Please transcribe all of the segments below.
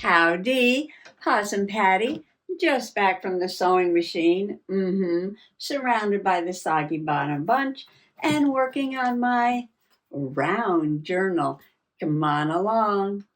Howdy, Cousin Patty. Just back from the sewing machine. Surrounded by the soggy bottom bunch and working on my round journal. Come on along.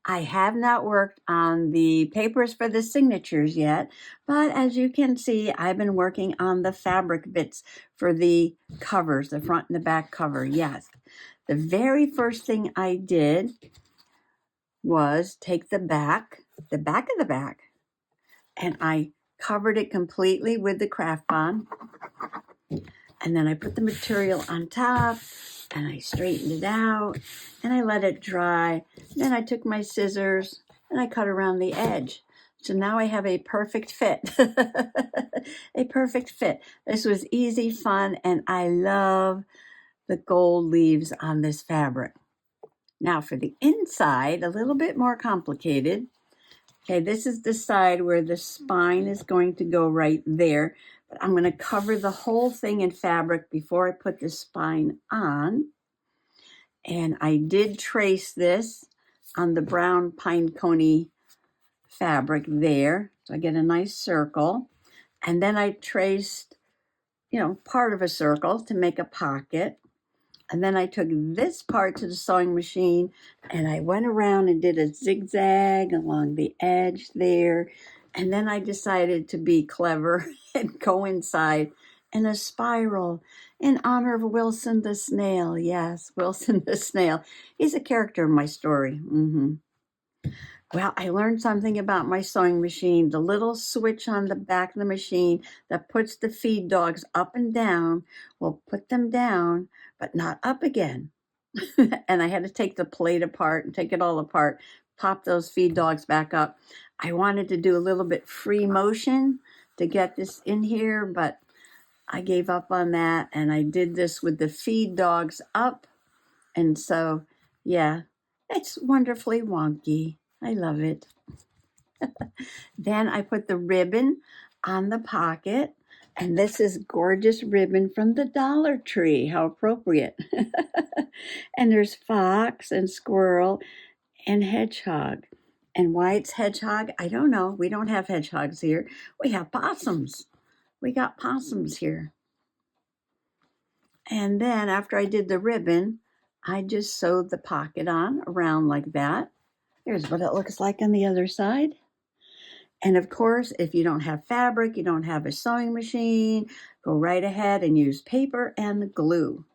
I have not worked on the papers for the signatures yet, but as you can see, I've been working on the fabric bits for the covers, the front and the back cover. Yes. The very first thing I did was take the back of the back, and I covered it completely with the craft bond. And then I put the material on top and I straightened it out and I let it dry. Then I took my scissors and I cut around the edge. So now I have a perfect fit. A perfect fit. This was easy, fun, and I love the gold leaves on this fabric. Now for the inside, a little bit more complicated. Okay, this is the side where the spine is going to go right there. But I'm going to cover the whole thing in fabric before I put the spine on. And I did trace this on the brown pine coney fabric there. So I get a nice circle. And then I traced, part of a circle to make a pocket. And then I took this part to the sewing machine and I went around and did a zigzag along the edge there. And then I decided to be clever and go inside in a spiral in honor of Wilson the snail. Yes, Wilson the snail. He's a character in my story. Well, I learned something about my sewing machine. The little switch on the back of the machine that puts the feed dogs up and down will put them down, but not up again. And I had to take the plate apart and take it all apart, pop those feed dogs back up. I wanted to do a little bit free motion to get this in here, but I gave up on that. And I did this with the feed dogs up. And so, yeah, it's wonderfully wonky. I love it. Then I put the ribbon on the pocket. And this is gorgeous ribbon from the Dollar Tree. How appropriate. And there's fox and squirrel and hedgehog. And why it's hedgehog, I don't know. We don't have hedgehogs here. We have possums. We got possums here. And then after I did the ribbon, I just sewed the pocket on around like that. Here's what it looks like on the other side. And of course, if you don't have fabric, you don't have a sewing machine, go right ahead and use paper and glue.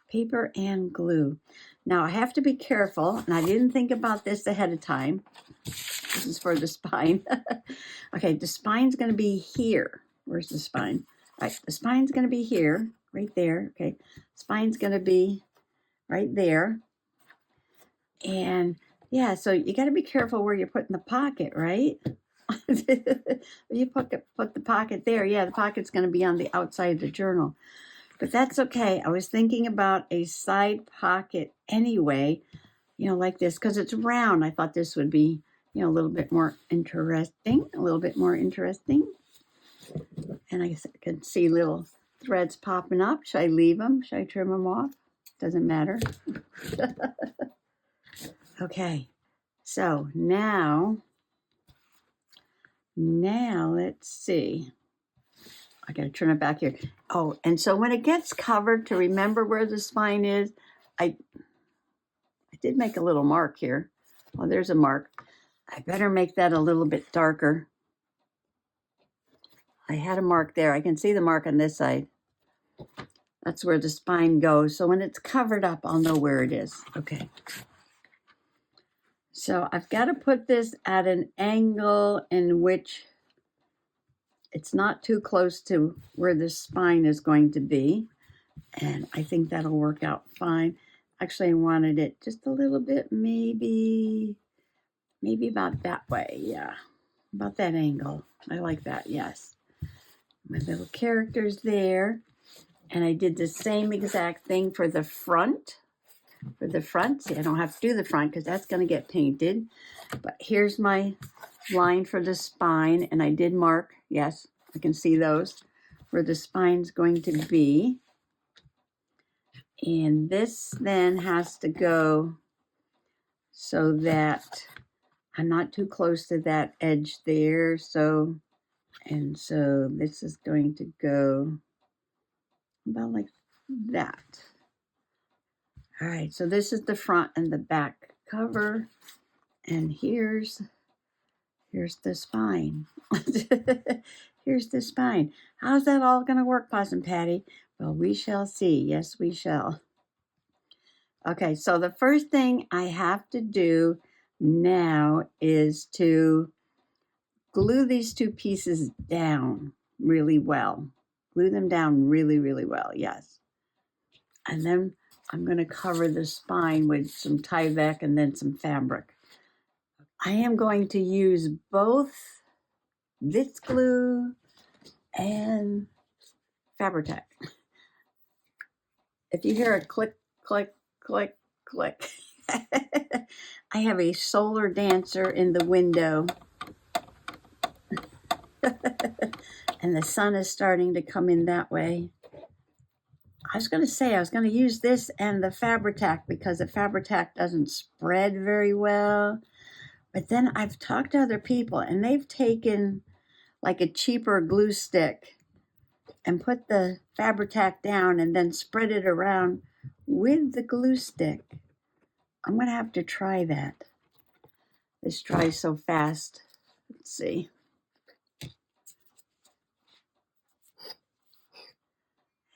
Paper and glue. Now I have to be careful, and I didn't think about this ahead of time. This is for the spine. Okay, the spine's going to be here. Where's the spine? All right, the spine's going to be here, right there. Okay, spine's going to be right there. And yeah, so you got to be careful where you're putting the pocket, right? You put the pocket there. Yeah, the pocket's going to be on the outside of the journal. But that's okay. I was thinking about a side pocket anyway, like this, because it's round. I thought this would be, a little bit more interesting, And I can see little threads popping up. Should I leave them? Should I trim them off? Doesn't matter. Okay, so now let's see. I got to turn it back here. Oh, and so when it gets covered, to remember where the spine is, I did make a little mark here. Oh, there's a mark. I better make that a little bit darker. I had a mark there. I can see the mark on this side. That's where the spine goes. So when it's covered up, I'll know where it is. Okay. So I've got to put this at an angle in which it's not too close to where the spine is going to be. And I think that'll work out fine. Actually, I wanted it just a little bit, maybe about that way. Yeah, about that angle. I like that, yes. My little characters there. And I did the same exact thing for the front. See, I don't have to do the front because that's going to get painted. But here's my line for the spine. And I did mark, yes, I can see those, where the spine's going to be. And this then has to go so that I'm not too close to that edge there. So this is going to go about like that. All right, so this is the front and the back cover. And here's the spine. Here's the spine. How's that all going to work, Possum Patty? Well, we shall see. Yes, we shall. Okay, so the first thing I have to do now is to glue these two pieces down really well. Glue them down really, really well, yes. And then I'm going to cover the spine with some Tyvek and then some fabric. I am going to use both this glue and Fabri-Tac. If you hear a click, click, click, click, I have a solar dancer in the window. And the sun is starting to come in that way. I was going to use this and the Fabri-Tac because the Fabri-Tac doesn't spread very well. But then I've talked to other people and they've taken like a cheaper glue stick and put the Fabri-Tac down and then spread it around with the glue stick. I'm going to have to try that. This dries so fast. Let's see.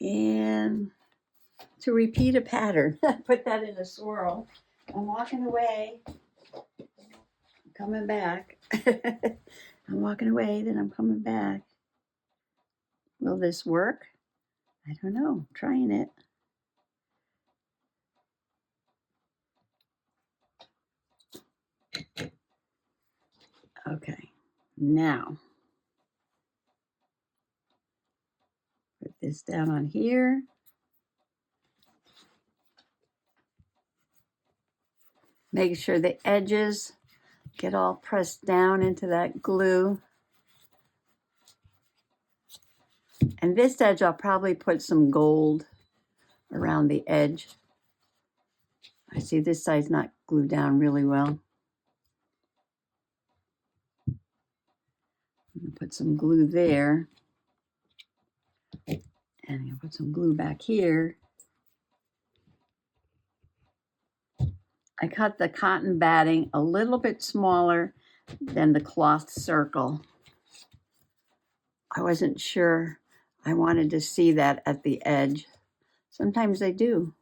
And to repeat a pattern, put that in a swirl. I'm walking away. I'm coming back. I'm walking away, then I'm coming back. Will this work? I don't know. I'm trying it. Okay. Now, put this down on here. Make sure the edges get all pressed down into that glue. And this edge, I'll probably put some gold around the edge. I see this side's not glued down really well. I'm going to put some glue there. And I'm going to put some glue back here. I cut the cotton batting a little bit smaller than the cloth circle. I wasn't sure I wanted to see that at the edge. Sometimes I do.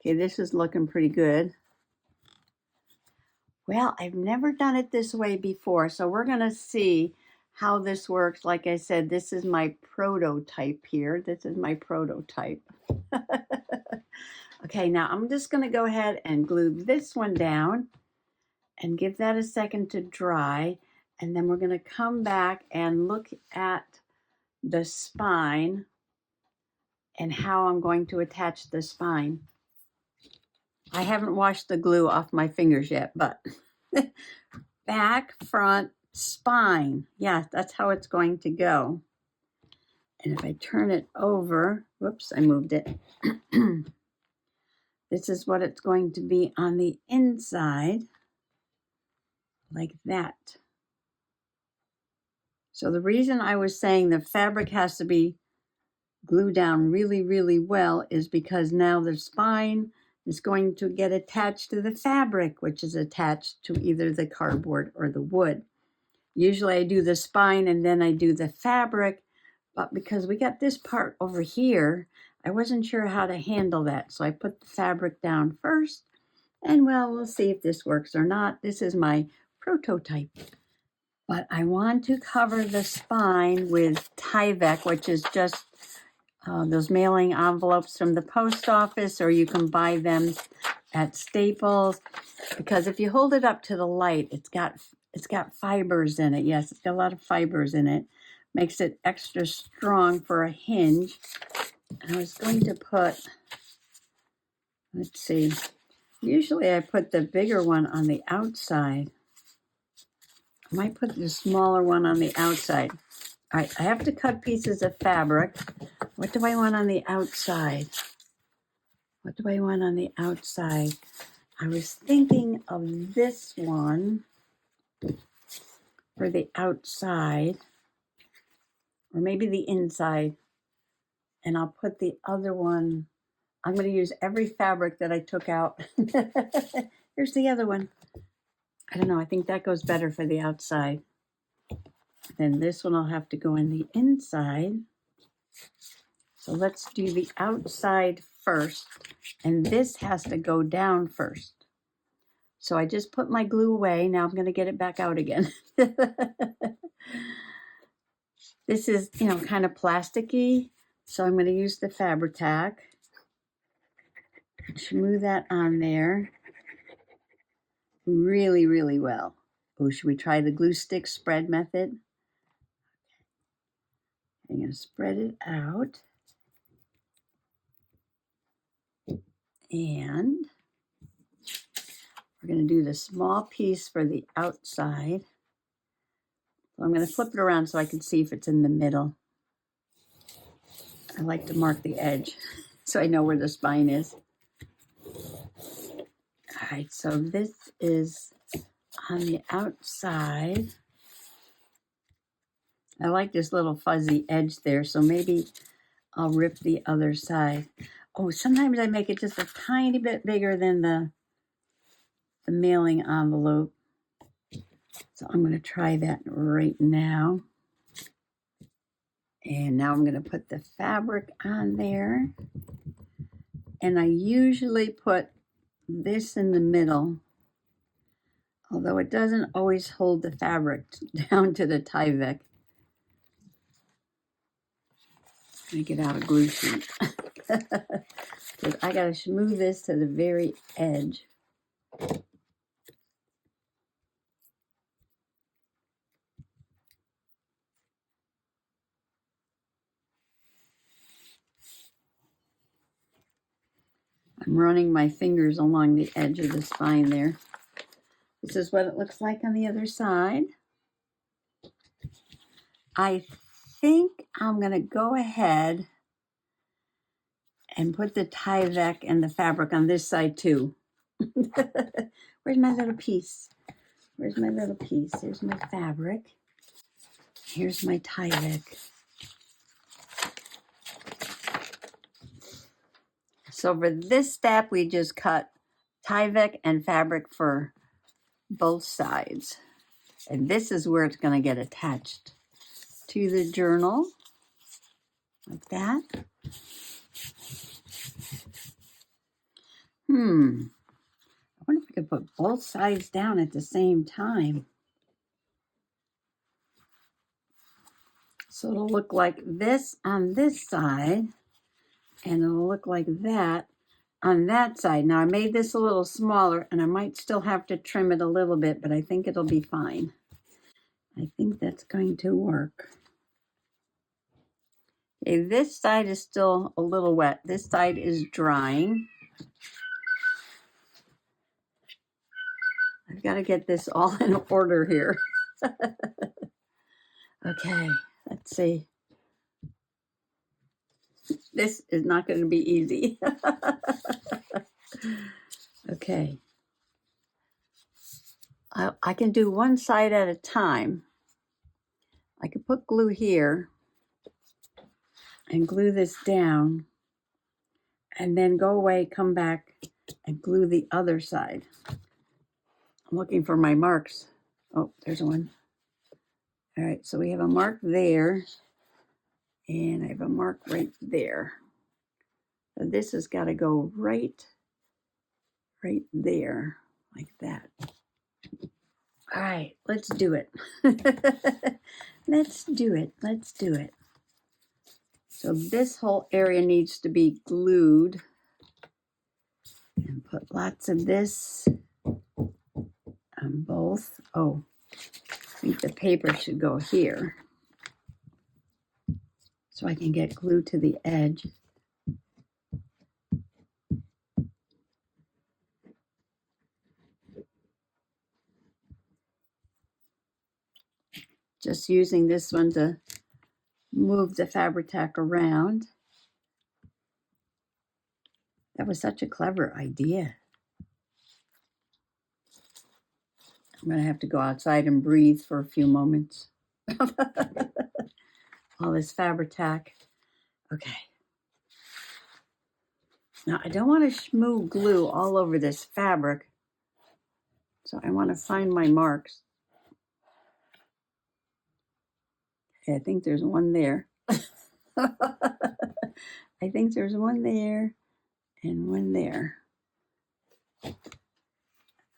Okay, this is looking pretty good. Well, I've never done it this way before, so we're going to see how this works. Like I said, this is my prototype here. This is my prototype. Okay, now I'm just going to go ahead and glue this one down and give that a second to dry. And then we're going to come back and look at the spine and how I'm going to attach the spine. I haven't washed the glue off my fingers yet, but back, front, spine. Yeah, that's how it's going to go. And if I turn it over, whoops, I moved it. This is what it's going to be on the inside, like that. So the reason I was saying the fabric has to be glued down really, really well is because now the spine is going to get attached to the fabric, which is attached to either the cardboard or the wood. Usually I do the spine and then I do the fabric, but because we got this part over here, I wasn't sure how to handle that. So I put the fabric down first, and well, we'll see if this works or not. This is my prototype. But I want to cover the spine with Tyvek, which is just those mailing envelopes from the post office, or you can buy them at Staples. Because if you hold it up to the light, it's got fibers in it. Yes, it's got a lot of fibers in it. Makes it extra strong for a hinge. And I was going to put, let's see, usually I put the bigger one on the outside. I might put the smaller one on the outside. All right, I have to cut pieces of fabric. What do I want on the outside? What do I want on the outside? I was thinking of this one for the outside, or maybe the inside, and I'll put the other one. I'm going to use every fabric that I took out. Here's the other one. I don't know. I think that goes better for the outside. Then this one will have to go in the inside. So let's do the outside first. And this has to go down first. So I just put my glue away. Now I'm going to get it back out again. This is, kind of plasticky. So I'm going to use the Fabri-Tac. Smooth that on there really, really well. Oh, should we try the glue stick spread method? I'm going to spread it out. And we're going to do the small piece for the outside. So I'm going to flip it around so I can see if it's in the middle. I like to mark the edge so I know where the spine is. All right, so this is on the outside. I like this little fuzzy edge there, so maybe I'll rip the other side. Oh, sometimes I make it just a tiny bit bigger than the mailing envelope. So I'm going to try that right now. And now I'm going to put the fabric on there. And I usually put this in the middle, although it doesn't always hold the fabric down to the Tyvek. Let me get out a glue sheet. Because I got to smooth this to the very edge. I'm running my fingers along the edge of the spine there. This is what it looks like on the other side. I think I'm going to go ahead and put the Tyvek and the fabric on this side too. Where's my little piece? Where's my little piece? Here's my fabric. Here's my Tyvek. So for this step, we just cut Tyvek and fabric for both sides. And this is where it's going to get attached to the journal, like that. I wonder if we could put both sides down at the same time. So it'll look like this on this side, and it'll look like that on that side. Now I made this a little smaller, and I might still have to trim it a little bit, but I think it'll be fine. I think that's going to work. Okay, this side is still a little wet. This side is drying. I've got to get this all in order here. Okay, let's see. This is not going to be easy. Okay. I can do one side at a time. I could put glue here and glue this down and then go away, come back and glue the other side. I'm looking for my marks. Oh, there's one. All right, so we have a mark there and I have a mark right there. So this has got to go right there, like that. All right, let's do it. Let's do it. So this whole area needs to be glued. And put lots of this on both. Oh, I think the paper should go here so I can get glue to the edge. Just using this one to move the fabric tack around. That was such a clever idea. I'm going to have to go outside and breathe for a few moments. All this fabric tack. Okay. Now, I don't want to smooth glue all over this fabric, so I want to find my marks. Okay, I think there's one there. I think there's one there and one there.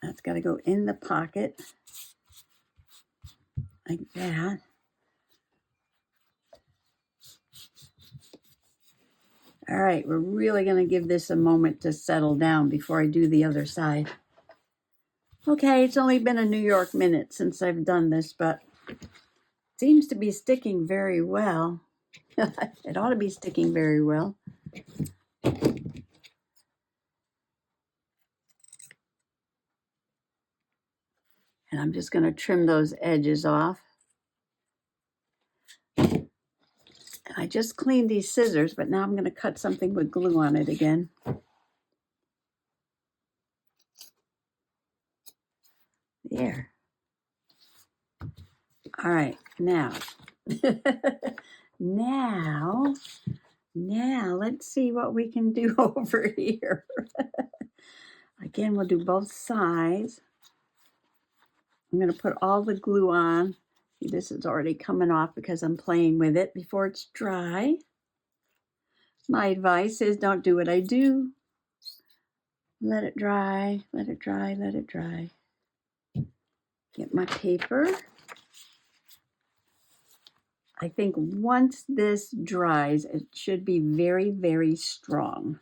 That's got to go in the pocket like that. All right, we're really going to give this a moment to settle down before I do the other side. Okay, it's only been a New York minute since I've done this, but it seems to be sticking very well. It ought to be sticking very well. And I'm just going to trim those edges off. And I just cleaned these scissors, but now I'm going to cut something with glue on it again. There. All right, now. now let's see what we can do over here. Again, we'll do both sides. I'm going to put all the glue on. See, this is already coming off because I'm playing with it before it's dry. My advice is don't do what I do. Let it dry, let it dry, let it dry. Get my paper. I think once this dries, it should be very, very strong.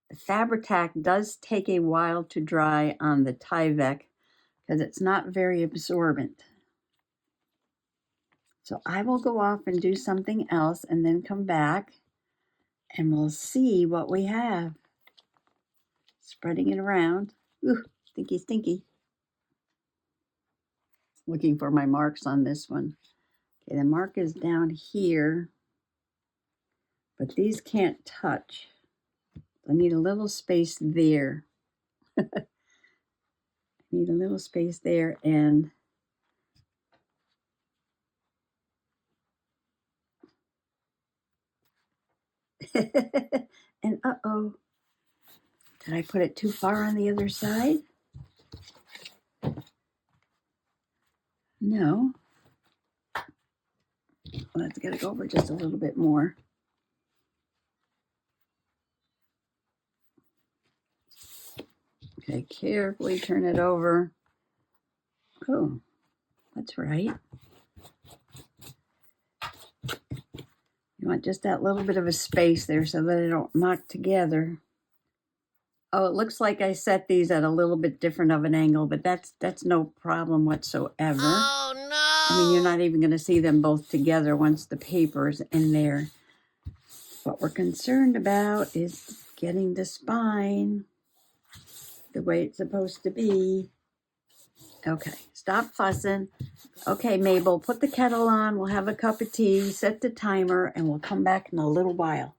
The fabric tack does take a while to dry on the Tyvek because it's not very absorbent. So I will go off and do something else and then come back and we'll see what we have. Spreading it around. Ooh, stinky, stinky. Looking for my marks on this one. Okay, the mark is down here, but these can't touch. I need a little space there. I need a little space there and and uh-oh. Did I put it too far on the other side? No. Well, that's got to go over just a little bit more. Okay, carefully turn it over. Oh, that's right. You want just that little bit of a space there so that they don't knock together. Oh, it looks like I set these at a little bit different of an angle, but that's no problem whatsoever. Oh, no! I mean, you're not even going to see them both together once the paper's in there. What we're concerned about is getting the spine the way it's supposed to be. Okay, stop fussing. Okay, Mabel, put the kettle on. We'll have a cup of tea, set the timer, and we'll come back in a little while.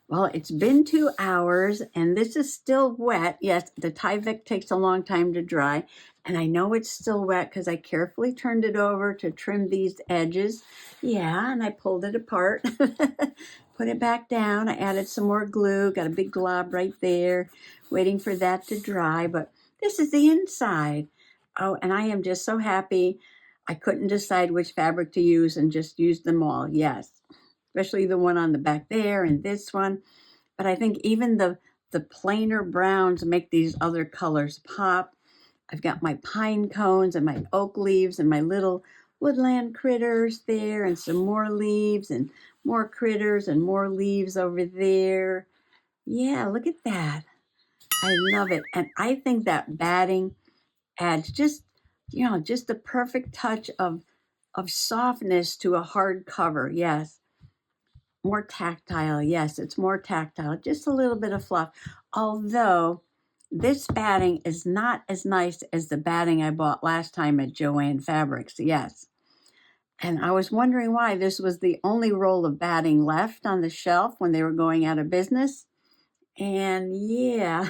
Well, it's been 2 hours, and this is still wet. Yes, the Tyvek takes a long time to dry, and I know it's still wet because I carefully turned it over to trim these edges. Yeah, and I pulled it apart, put it back down. I added some more glue, got a big glob right there, waiting for that to dry, but this is the inside. Oh, and I am just so happy. I couldn't decide which fabric to use and just used them all. Yes, especially the one on the back there and this one. But I think even the plainer browns make these other colors pop. I've got my pine cones and my oak leaves and my little woodland critters there and some more leaves and more critters and more leaves over there. Yeah, look at that. I love it. And I think that batting adds just the perfect touch of softness to a hard cover. Yes. More tactile. Yes, it's more tactile. Just a little bit of fluff. Although this batting is not as nice as the batting I bought last time at Joann Fabrics, yes. And I was wondering why this was the only roll of batting left on the shelf when they were going out of business. And yeah,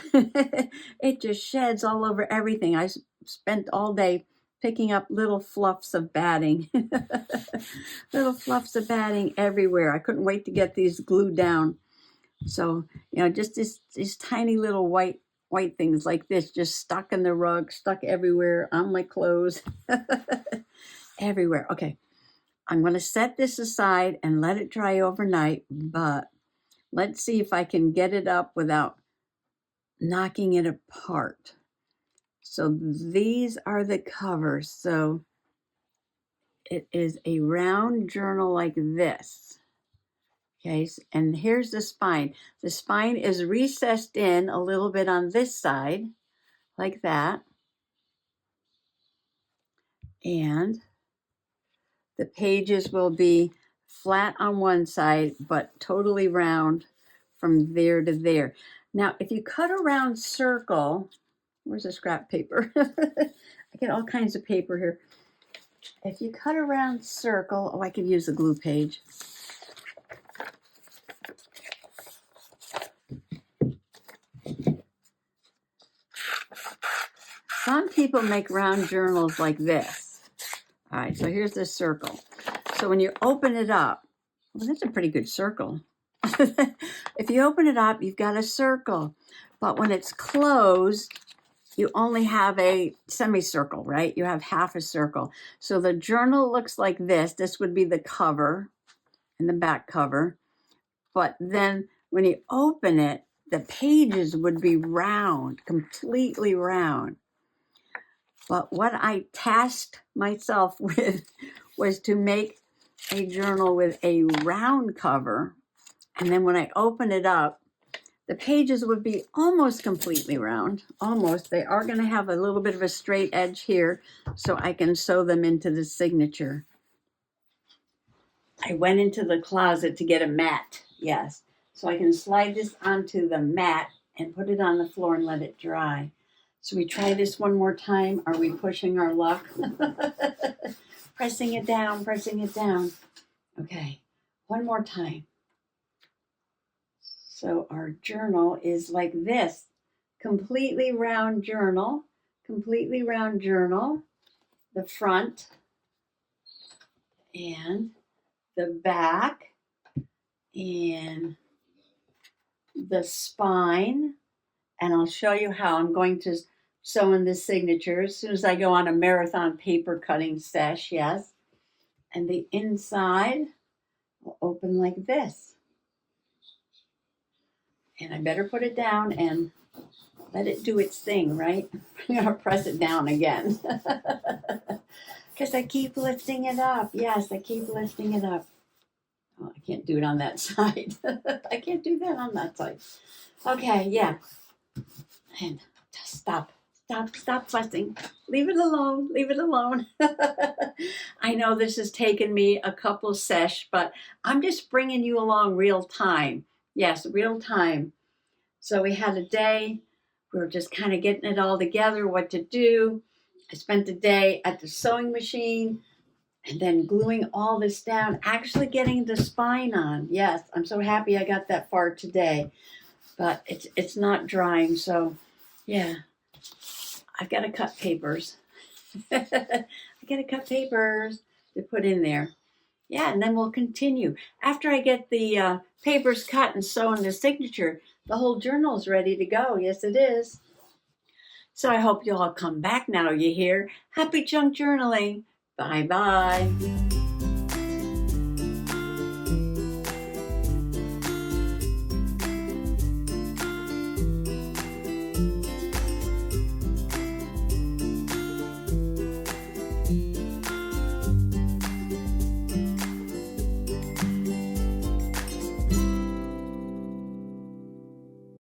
it just sheds all over everything. I spent all day picking up little fluffs of batting, little fluffs of batting everywhere. I couldn't wait to get these glued down. So, just these tiny little white things like this, just stuck in the rug, stuck everywhere, on my clothes, everywhere. Okay, I'm going to set this aside and let it dry overnight, but let's see if I can get it up without knocking it apart. So these are the covers. So it is a round journal like this. Okay, and here's the spine. The spine is recessed in a little bit on this side, like that. And the pages will be flat on one side, but totally round from there to there. Now, if you cut a round circle, where's the scrap paper? I get all kinds of paper here. If you cut a round circle, oh, I could use a glue page. Some people make round journals like this. All right, so here's the circle. So when you open it up, well, that's a pretty good circle. If you open it up, you've got a circle. But when it's closed, you only have a semicircle, right? You have half a circle. So the journal looks like this. This would be the cover and the back cover. But then when you open it, the pages would be round, completely round. But what I tasked myself with was to make a journal with a round cover. And then when I open it up, the pages would be almost completely round, almost. They are going to have a little bit of a straight edge here so I can sew them into the signature. I went into the closet to get a mat, yes. So I can slide this onto the mat and put it on the floor and let it dry. So we try this one more time. Are we pushing our luck? Pressing it down, pressing it down. Okay, one more time. So our journal is like this, completely round journal, the front and the back and the spine. And I'll show you how I'm going to sew in the signature as soon as I go on a marathon paper cutting sesh, yes. And the inside will open like this. And I better put it down and let it do its thing, right? I'm going to press it down again. Because I keep lifting it up. Yes, I keep lifting it up. Oh, I can't do it on that side. I can't do that on that side. Okay, yeah. And just stop fussing. Leave it alone. I know this has taken me a couple sesh, but I'm just bringing you along real time. Yes, real time. So we had a day. We were just kind of getting it all together, what to do. I spent the day at the sewing machine and then gluing all this down, actually getting the spine on. Yes, I'm so happy I got that far today, but it's not drying. So yeah, I've got to cut papers. I got to cut papers to put in there. Yeah, and then we'll continue. After I get the papers cut and sew in the signature, the whole journal is ready to go. Yes, it is. So I hope you'll all come back now, you hear? Happy junk journaling. Bye-bye.